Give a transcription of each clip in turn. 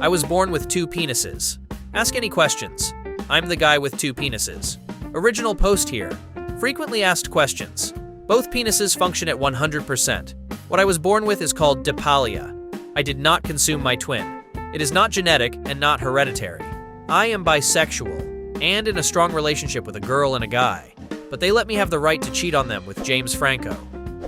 I was born with two penises. Ask any questions. I'm the guy with two penises. Original post here. Frequently asked questions. Both penises function at 100%. What I was born with is called dipalia. I did not consume my twin. It is not genetic and not hereditary. I am bisexual and in a strong relationship with a girl and a guy, but they let me have the right to cheat on them with James Franco,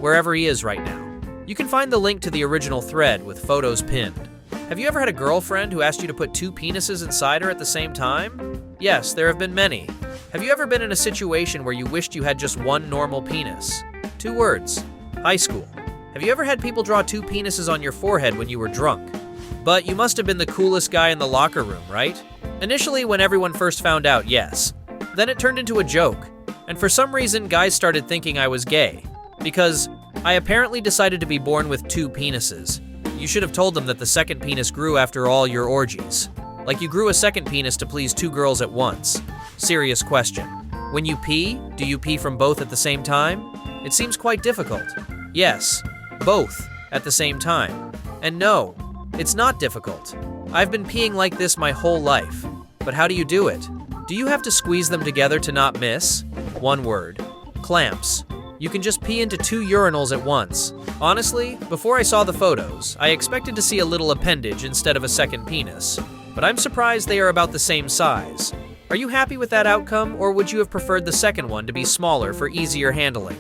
wherever he is right now. You can find the link to the original thread with photos pinned. Have you ever had a girlfriend who asked you to put two penises inside her at the same time? Yes, there have been many. Have you ever been in a situation where you wished you had just one normal penis? 2 words. High school. Have you ever had people draw two penises on your forehead when you were drunk? But you must have been the coolest guy in the locker room, right? Initially, when everyone first found out, yes. Then it turned into a joke. And for some reason, guys started thinking I was gay. Because I apparently decided to be born with two penises. You should have told them that the second penis grew after all your orgies. Like you grew a second penis to please 2 girls at once. Serious question. When you pee, do you pee from both at the same time? It seems quite difficult. Yes, both at the same time. And no, it's not difficult. I've been peeing like this my whole life. But how do you do it? Do you have to squeeze them together to not miss? 1 word. Clamps. You can just pee into 2 urinals at once. Honestly, before I saw the photos, I expected to see a little appendage instead of a second penis. But I'm surprised they are about the same size. Are you happy with that outcome, or would you have preferred the second one to be smaller for easier handling?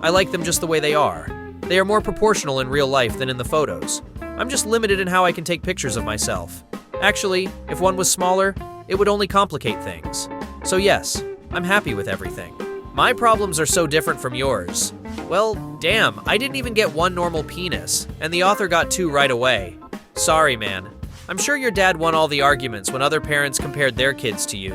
I like them just the way they are. They are more proportional in real life than in the photos. I'm just limited in how I can take pictures of myself. Actually, if one was smaller, it would only complicate things. So yes, I'm happy with everything. My problems are so different from yours. Well, damn, I didn't even get 1 normal penis, and the author got 2 right away. Sorry, man. I'm sure your dad won all the arguments when other parents compared their kids to you.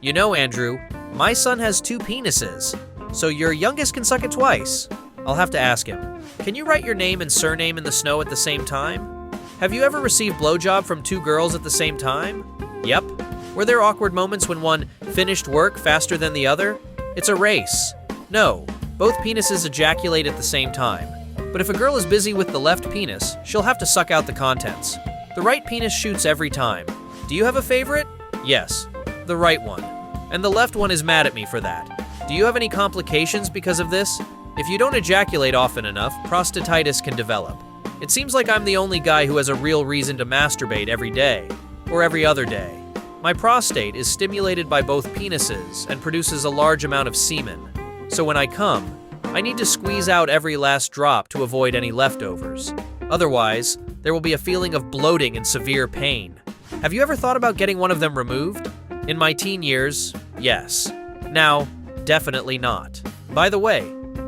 You know, Andrew, my son has 2 penises, so your youngest can suck it twice. I'll have to ask him. Can you write your name and surname in the snow at the same time? Have you ever received blowjob from 2 girls at the same time? Yep. Were there awkward moments when one finished work faster than the other? It's a race. No, both penises ejaculate at the same time. But if a girl is busy with the left penis, she'll have to suck out the contents. The right penis shoots every time. Do you have a favorite? Yes, the right one. And the left one is mad at me for that. Do you have any complications because of this? If you don't ejaculate often enough, prostatitis can develop. It seems like I'm the only guy who has a real reason to masturbate every day, or every other day. My prostate is stimulated by both penises and produces a large amount of semen. So when I come, I need to squeeze out every last drop to avoid any leftovers. Otherwise, there will be a feeling of bloating and severe pain. Have you ever thought about getting one of them removed? In my teen years, yes. Now, definitely not. By the way,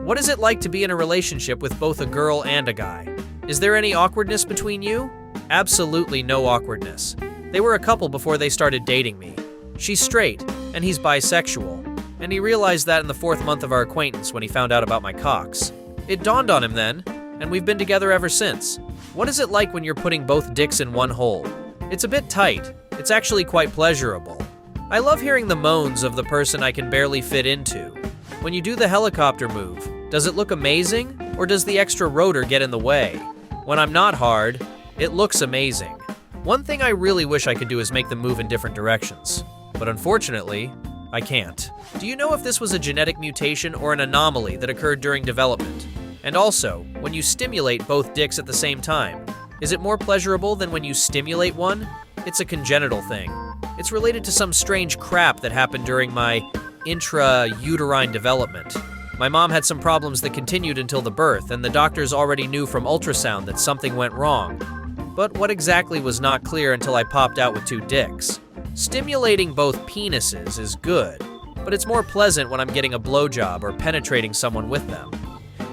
what is it like to be in a relationship with both a girl and a guy? Is there any awkwardness between you? Absolutely no awkwardness. They were a couple before they started dating me. She's straight, and he's bisexual, and he realized that in the 4th month of our acquaintance when he found out about my cocks. It dawned on him then, and we've been together ever since. What is it like when you're putting both dicks in one hole? It's a bit tight. It's actually quite pleasurable. I love hearing the moans of the person I can barely fit into. When you do the helicopter move, does it look amazing, or does the extra rotor get in the way? When I'm not hard, it looks amazing. One thing I really wish I could do is make them move in different directions, but unfortunately, I can't. Do you know if this was a genetic mutation or an anomaly that occurred during development? And also, when you stimulate both dicks at the same time, is it more pleasurable than when you stimulate one? It's a congenital thing. It's related to some strange crap that happened during my intra-uterine development. My mom had some problems that continued until the birth, and the doctors already knew from ultrasound that something went wrong. But what exactly was not clear until I popped out with 2 dicks. Stimulating both penises is good, but it's more pleasant when I'm getting a blowjob or penetrating someone with them.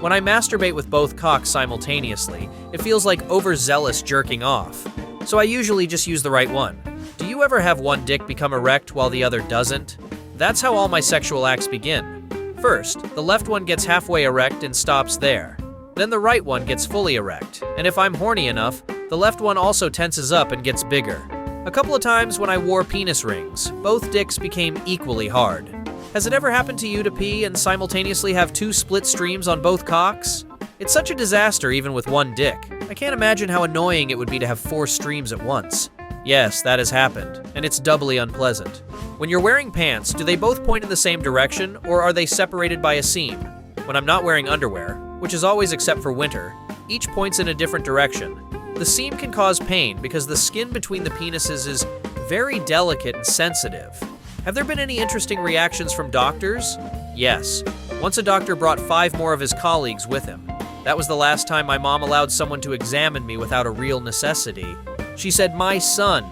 When I masturbate with both cocks simultaneously, it feels like overzealous jerking off, so I usually just use the right one. Do you ever have one dick become erect while the other doesn't? That's how all my sexual acts begin. First, the left one gets halfway erect and stops there. Then the right one gets fully erect, and if I'm horny enough, the left one also tenses up and gets bigger. A couple of times when I wore penis rings, both dicks became equally hard. Has it ever happened to you to pee and simultaneously have 2 split streams on both cocks? It's such a disaster even with one dick. I I can't imagine how annoying it would be to have 4 streams at once. Yes, that has happened, and it's doubly unpleasant. When you're wearing pants, do they both point in the same direction, or are they separated by a seam? When I'm not wearing underwear, which is always except for winter, each points in a different direction. The seam can cause pain because the skin between the penises is very delicate and sensitive. Have there been any interesting reactions from doctors? Yes. Once a doctor brought 5 more of his colleagues with him. That was the last time my mom allowed someone to examine me without a real necessity. She said my son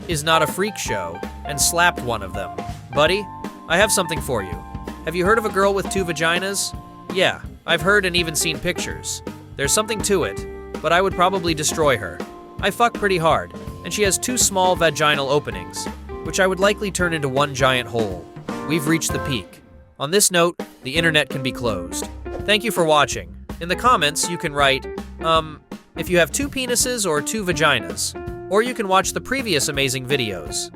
is not a freak show and slapped one of them. Buddy, I have something for you. Have you heard of a girl with 2 vaginas? Yeah, I've heard and even seen pictures. There's something to it, but I would probably destroy her. I fuck pretty hard, and she has 2 small vaginal openings, which I would likely turn into one giant hole. We've reached the peak. On this note, the internet can be closed. Thank you for watching. In the comments, you can write, if you have 2 penises or 2 vaginas. Or you can watch the previous amazing videos.